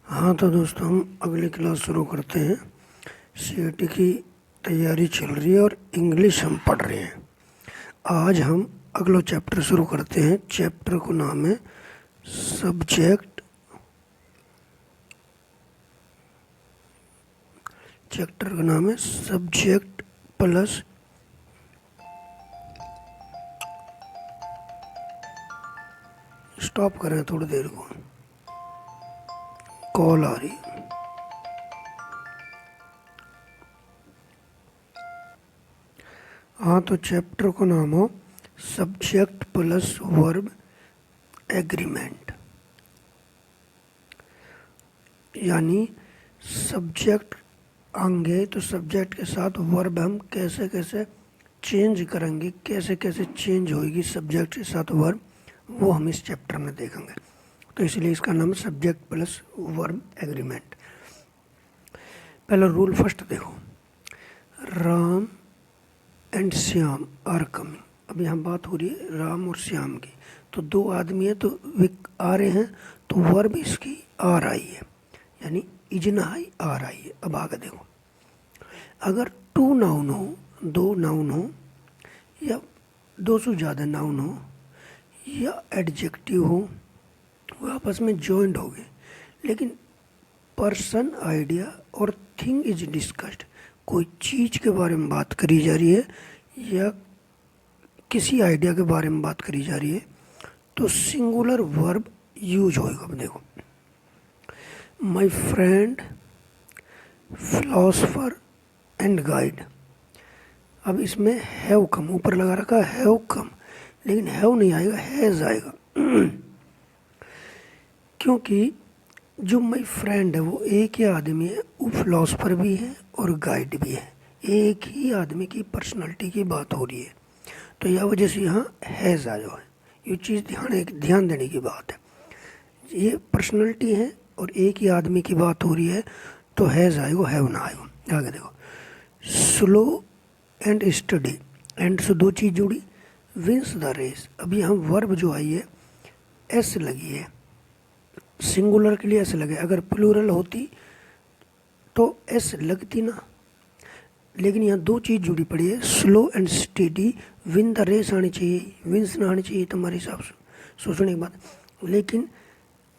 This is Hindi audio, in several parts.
हाँ तो दोस्तों हम अगली क्लास शुरू करते हैं। सीईटी की तैयारी चल रही है और इंग्लिश हम पढ़ रहे हैं। आज हम अगला चैप्टर शुरू करते हैं। चैप्टर को नाम है सब्जेक्ट। चैप्टर का नाम है सब्जेक्ट प्लस स्टॉप करें थोड़ी देर को, कॉल आ रही। हाँ तो चैप्टर को नाम हो सब्जेक्ट प्लस वर्ब एग्रीमेंट, यानी सब्जेक्ट आएंगे तो सब्जेक्ट के साथ वर्ब हम कैसे कैसे चेंज करेंगे, कैसे कैसे चेंज होगी सब्जेक्ट के साथ वर्ब, वो हम इस चैप्टर में देखेंगे। तो इसलिए इसका नाम है सब्जेक्ट प्लस वर्ब एग्रीमेंट। पहला रूल फर्स्ट देखो, Ram and Shyam are coming. अब यहाँ बात हो रही है राम और श्याम की। तो दो आदमी है तो वे आ रहे हैं, तो वर्ब इसकी आ रही है, यानी इजनाई आ रही है। अब आगे देखो, अगर टू नाउन हो, दो नाउन हो या दो से ज़्यादा नाउन हो या एडजेक्टिव हो, वो आपस में जॉइंट हो गए, लेकिन पर्सन, आइडिया और थिंग इज डिस्कस्ड, कोई चीज़ के बारे में बात करी जा रही है या किसी आइडिया के बारे में बात करी जा रही है, तो सिंगुलर वर्ब यूज होएगा। अब देखो, my friend, philosopher and guide. अब इसमें हैव कम ऊपर लगा रखा है, हैव कम, लेकिन हैव नहीं आएगा, हैज आएगा। क्योंकि जो माई फ्रेंड है वो एक ही आदमी है, वो फिलोसफर भी है और गाइड भी है, एक ही आदमी की पर्सनालिटी की बात हो रही है। तो यह वजह से यहाँ हैज़ आया है। ये चीज़ ध्यान देने की बात है। ये पर्सनालिटी है और एक ही आदमी की बात हो रही है, तो हैज़ आएगा, हैव ना आएगा। आगे देखो, स्लो एंड स्टडी, एंड से दो चीज़ जुड़ी, विंस द रेस। अब यहाँ वर्ब जो आई है एस लगी है, सिंगुलर के लिए एस लगे, अगर प्लूरल होती तो एस लगती ना, लेकिन यहाँ दो चीज़ जुड़ी पड़ी है, slow and steady. Win the race आनी चाहिए, विंस ना आनी चाहिए तुम्हारे हिसाब से, सोचने की बात। लेकिन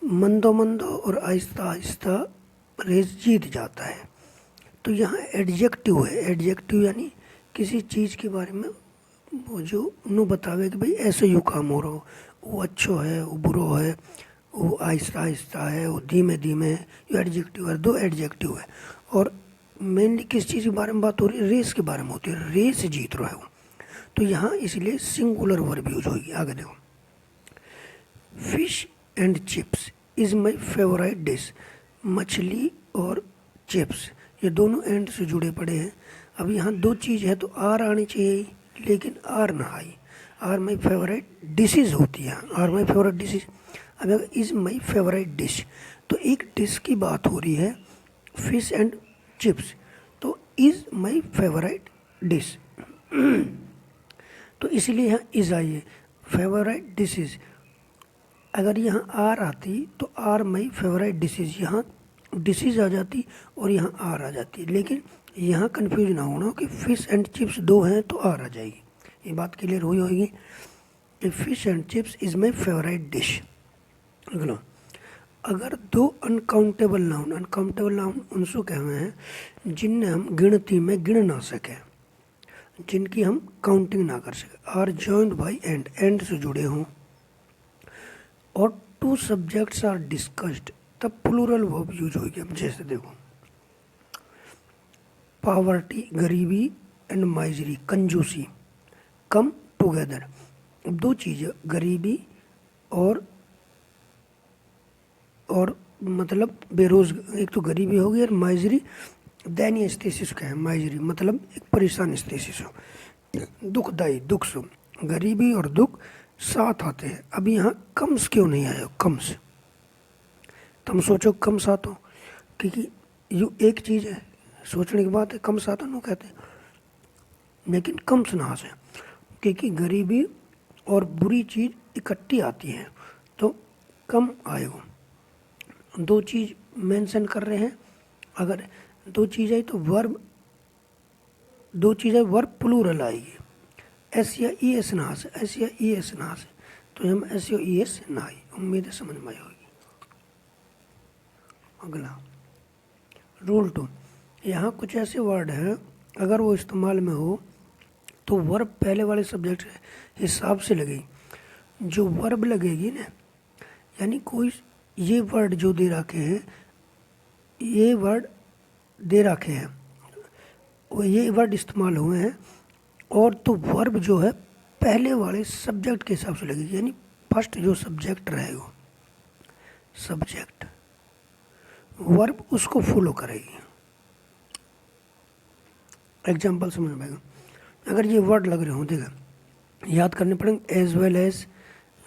मंदो मंदो और आहिस्ता आहिस्ता रेस जीत जाता है। तो यहाँ एडजेक्टिव है, एडजेक्टिव यानी किसी चीज़ के बारे में वो जो नु बतावे कि भाई ऐसे यू काम हो रहा हो, वो अच्छो है, वो बुरो है, वो आहिस्ता आहिस्ता है, वो धीमे धीमे है, ये एडजेक्टिव है। दो एडजेक्टिव है और मेनली किस चीज़ के बारे में बात हो रही है, रेस के बारे में होती है, रेस जीत रहा है वो। तो यहाँ इसलिए सिंगुलर वर्ब यूज होगी। आगे देखो, fish and chips is my favourite dish. मछली और चिप्स ये दोनों एंड से जुड़े पड़े हैं। अब यहाँ दो चीज़ है तो आर आनी चाहिए, लेकिन आर ना आई। आर माई फेवरेट डिशेज होती है, आर माई फेवरेट डिशेज। अब अगर इज माई फेवरेट डिश, तो एक डिश की बात हो रही है, फिश एंड चिप्स, तो इज माई फेवरेट डिश। तो इसलिए यहाँ इज आई है, फेवरेट डिशेज। अगर यहाँ आर आती तो आर माई फेवरेट डिशेज, यहाँ डिशेज आ जाती और यहाँ आर आ जाती। लेकिन यहाँ कंफ्यूज ना होना कि फिश एंड चिप्स दो हैं तो आर आ जाएगी। ये बात क्लियर हुई होगी कि fish and chips is my favourite dish. अगला, अगर दो अनकाउंटेबल नाउन उनसे कहते हैं जिन्हें हम गिनती में गिन ना सकें, जिनकी हम काउंटिंग ना कर सकें, are joined by and, and से जुड़े हों, और टू सब्जेक्ट्स आर डिस्कस्ड, तब प्लूरल वर्ब यूज होगी। अब जैसे देखो, पॉवर्टी गरीबी एंड माइजरी कंजूसी कम टुगेदर। अब दो चीज़ें, गरीबी और मतलब एक तो गरीबी होगी और माइजरी दयनीय स्थिति से है। माइजरी मतलब एक परेशान स्थिति से, दुखदायी, दुख से। गरीबी और दुख साथ आते हैं। अब यहाँ कम्स क्यों नहीं आया, कम्स? तुम सोचो कम्स आतो, क्योंकि यू एक चीज़ है, सोचने की बात है, कम्स आतो नो कहते हैं, लेकिन कम्स ना से, क्योंकि गरीबी और बुरी चीज़ इकट्ठी आती है तो कम आएगा। दो चीज़ मेंशन कर रहे हैं, अगर दो चीज़ आई तो वर्ब, दो चीज़ है वर्ब प्लूरल आएगी, एस या ई एस ना से, एस या ई एस ना से, तो हम एस या ई एस ना आई। उम्मीद है समझ में आई होगी। अगला रूल 2, यहाँ कुछ ऐसे वर्ड हैं अगर वो इस्तेमाल में हो तो वर्ब पहले वाले सब्जेक्ट के हिसाब से लगेगी। जो वर्ब लगेगी ना, यानी कोई ये वर्ड जो दे रखे हैं, ये वर्ड दे रखे हैं, वो ये वर्ड इस्तेमाल हुए हैं, और तो वर्ब जो है पहले वाले सब्जेक्ट के हिसाब से लगेगी, यानी फर्स्ट जो सब्जेक्ट रहेगा, सब्जेक्ट वर्ब उसको फॉलो करेगी। एग्जाम्पल समझ में आएगा। अगर ये वर्ड लग रहे हो, देखा याद करने पड़ेंगे, एज वेल एज,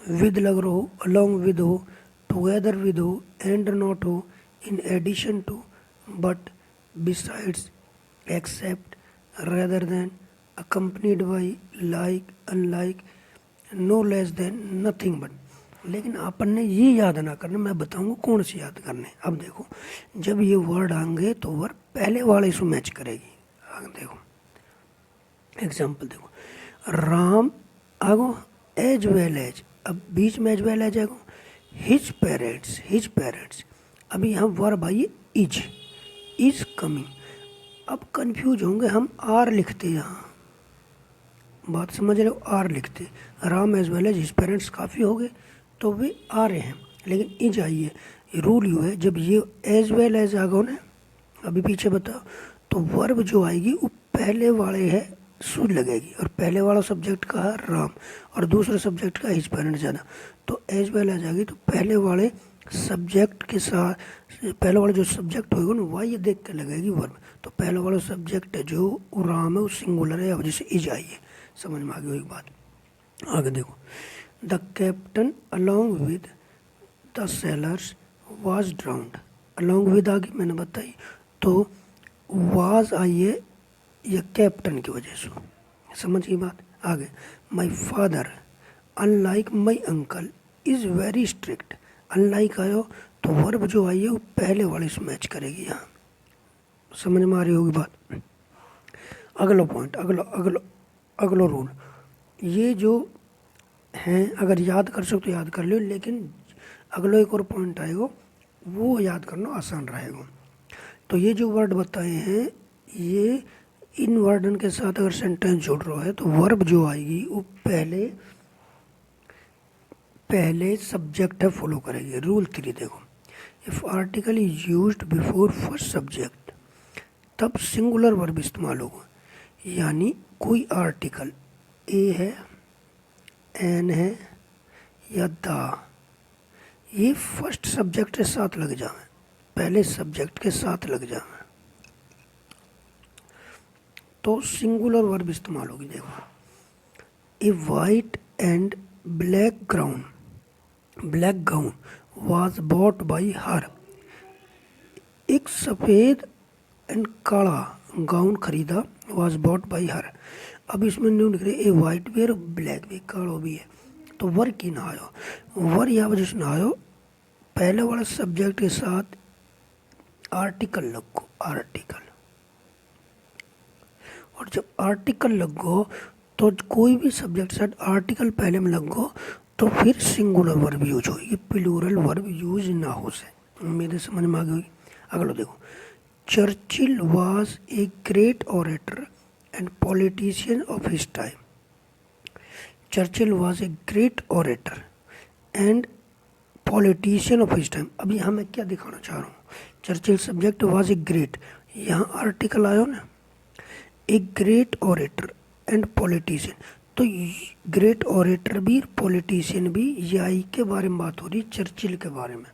विद लग रहा हो, अलॉन्ग विद हो, टुगेदर विद हो, एंड नॉट हो, in addition to, but, besides, except, rather than, accompanied by, like, unlike, no less than, nothing but. लेकिन अपन ने ये याद ना करना, मैं बताऊंगा कौन सी याद करने। अब देखो, जब ये वर्ड आएंगे तो वर्ड पहले वाले से मैच करेगी। आगे देखो एग्जाम्पल देखो, राम आगो एज वेल एज, अब बीच में एज वेल एज आगो, हिज पेरेंट्स, हिज पेरेंट्स, अभी यहाँ वर्ब आइए इज कमिंग। अब कंफ्यूज होंगे, हम आर लिखते यहाँ, बात समझ रहे हो, आर लिखते, Ram as well as his parents काफ़ी हो गए तो वे आ रहे हैं, लेकिन इज आइए, रूल यू है जब ये एज वेल एज आगो ना, अभी पीछे बताओ, तो वर्ब जो आएगी वो पहले वाले है शुद्ध लगेगी, और पहले वाला सब्जेक्ट का है राम और दूसरे सब्जेक्ट का हिज पेरेंट्स ज़्यादा, तो एज वेल एज आएगी, तो पहले वाले सब्जेक्ट के साथ, पहले वाला जो सब्जेक्ट होगा ना वही देख के लगेगी वर्ब। तो पहले वाला सब्जेक्ट है जो राम है वो सिंगुलर है, अब जैसे इज आइए, समझ में आ गई एक बात। आगे देखो, the captain along with the sellers was drowned, along with आगे मैंने बताई, तो वाज आइए ये कैप्टन की वजह से, समझ गई बात। आगे, my father unlike my uncle is very strict, unlike आयो तो वर्ब जो आई है वो पहले वाले से मैच करेगी, यहाँ समझ में आ रही होगी बात। अगला पॉइंट, अगला रूल, ये जो हैं अगर याद कर सकते तो याद कर लो, लेकिन अगला एक और पॉइंट आएगा वो याद करना आसान रहेगा। तो ये जो वर्ड बताए हैं, ये इन वर्डन के साथ अगर सेंटेंस जुड़ रहा है तो वर्ब जो आएगी वो पहले सब्जेक्ट है फॉलो करेगी। रूल 3 देखो, if article is used before first subject, तब सिंगुलर वर्ब इस्तेमाल होगा, यानी कोई आर्टिकल ए है, एन है या द, ये फर्स्ट सब्जेक्ट के साथ लग जाए, पहले सब्जेक्ट के साथ लग जाए तो सिंगुलर वर्ब इस्तेमाल होगी। देखो, a white and black gown was bought by her, एक सफ़ेद एंड काला गाउन खरीदा, वाज बॉट बाई हर। अब इसमें न्यू लिख रहे ए वाइट भी है और ब्लैक भी, कालो भी है, तो वर की ना आयो, वर या वजह से ना आयो, पहले वाला सब्जेक्ट के साथ आर्टिकल लगो, आर्टिकल, और जब आर्टिकल लगो तो कोई भी सब्जेक्ट के साथ आर्टिकल पहले में लगो तो फिर सिंगुलर वर्ब यूज होगी, प्लूरल वर्ब यूज ना हो से। मेरे समझ में आ गई। अगला देखो, Churchill was a great orator and politician of his time, Churchill was a great orator and politician of his time. अब यहाँ मैं क्या दिखाना चाह रहा हूँ, Churchill subject was a great, यहाँ आर्टिकल आयो ना, a great orator and politician, तो ग्रेट ऑरेटर भी पॉलिटिशियन भी, यही के बारे में बात हो रही, चर्चिल के बारे में।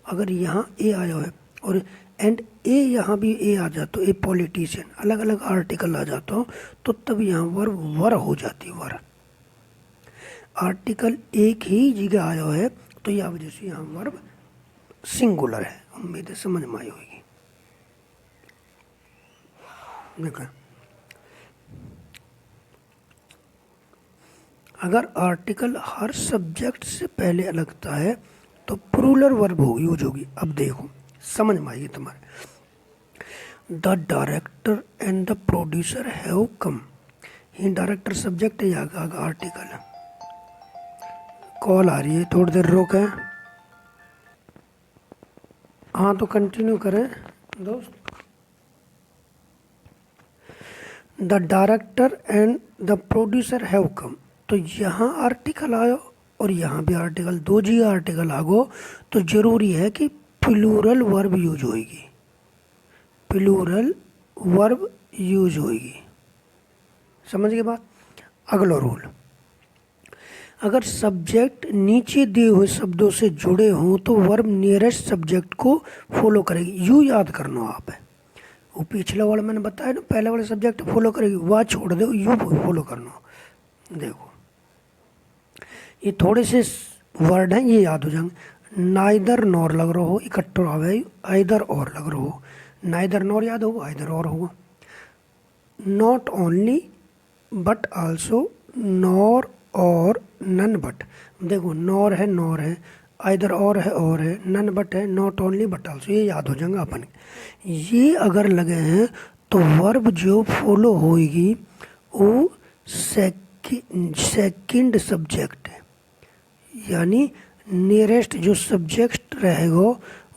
अगर यहाँ ए आया है और एंड ए यहाँ भी ए आ जाता, ए पॉलिटिशियन, अलग अलग आर्टिकल आ जाता हो तो तब यहाँ वर हो जाती, वर। आर्टिकल एक ही जगह आया है तो यह वजह से यहाँ वर्ब सिंगुलर है। उम्मीद है समझ में आई होगी। देखा, अगर आर्टिकल हर सब्जेक्ट से पहले लगता है तो प्लूरल वर्ब हो यूज होगी। अब देखो समझ में आएगी तुम्हारे। The director and the producer have come, ये डायरेक्टर सब्जेक्ट है, यहाँ का आर्टिकल है। कॉल आ रही है, थोड़ी देर रोके। हाँ तो कंटिन्यू करें दोस्त। The director and the producer have come, तो यहाँ आर्टिकल आयो और यहाँ भी आर्टिकल, दो जी आर्टिकल आ गो, तो जरूरी है कि प्लूरल वर्ब यूज होगी, प्लूरल वर्ब यूज होगी। समझ गए बात। अगला रूल, अगर सब्जेक्ट नीचे दिए हुए शब्दों से जुड़े हों तो वर्ब नियरेस्ट सब्जेक्ट को फॉलो करेगी। यू याद करना आप है, वो पिछला वाला मैंने बताया ना, पहले वाले सब्जेक्ट फॉलो करेगी, वह छोड़ दो, यू फॉलो करना। देखो ये थोड़े से वर्ड हैं, ये याद हो जाएंगे। नाइदर नॉर लग रहा हो, इकट्ठा आवे, आइदर और लग रहा हो, नाइदर नॉर याद होगा, आइदर और होगा। Not only but also, nor और नन बट। देखो नॉर है, आइदर और है, नन बट है, नॉट ओनली बट आल्सो, ये याद हो जाएगा अपन। ये अगर लगे हैं तो वर्ब जो फॉलो होएगी वो सेकंड सब्जेक्ट है, यानी नियरेस्ट जो सब्जेक्ट रहेगा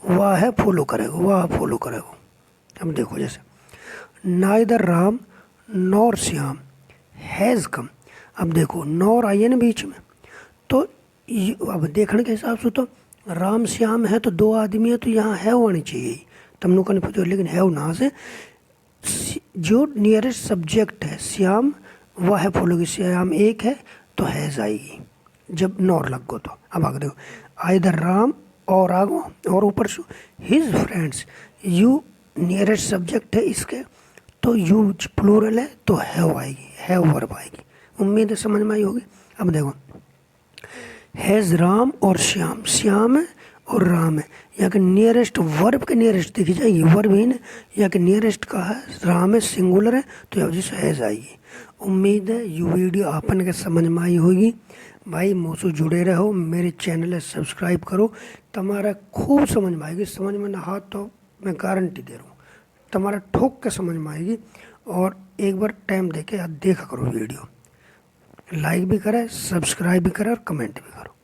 वह है फॉलो करेगा। अब देखो जैसे neither Ram nor Shyam has come. अब देखो नॉर आई है ना बीच में, तो अब देखने के हिसाब से तो राम श्याम है तो दो आदमी है, तो यहाँ है होनी चाहिए, तुमने कन्फ्यूज हो, लेकिन है ना से जो नियरेस्ट सब्जेक्ट है श्याम वह है फॉलो की, श्याम एक है तो हैज़ आएगी जब नॉर लग गो। तो अब आगे देखो आइदर राम और आगो और ऊपर से his friends, you nearest subject है इसके, तो यू प्लूरल है तो हैव आएगी, हैव वर्ब आएगी। उम्मीद है समझ में आई होगी। अब देखो हैज़ राम और श्याम, श्याम है और राम है, यहाँ के नियरेस्ट वर्ब के नियरेस्ट देखी जाएगी, वर्ब ही ना, यहाँ के नियरेस्ट का है राम है, सिंगुलर है, तो यहाँ जिससे हैज़ आएगी। उम्मीद है ये वीडियो आपन के समझ में आई होगी। भाई मुझसे जुड़े रहो, मेरे चैनल है सब्सक्राइब करो, तुम्हारा खूब समझ में आएगी। समझ में ना हाथ तो मैं गारंटी दे रहा हूँ तुम्हारा ठोक के समझ में आएगी। और एक बार टाइम देके देखा करो वीडियो, लाइक भी करें, सब्सक्राइब भी करें और कमेंट भी करो।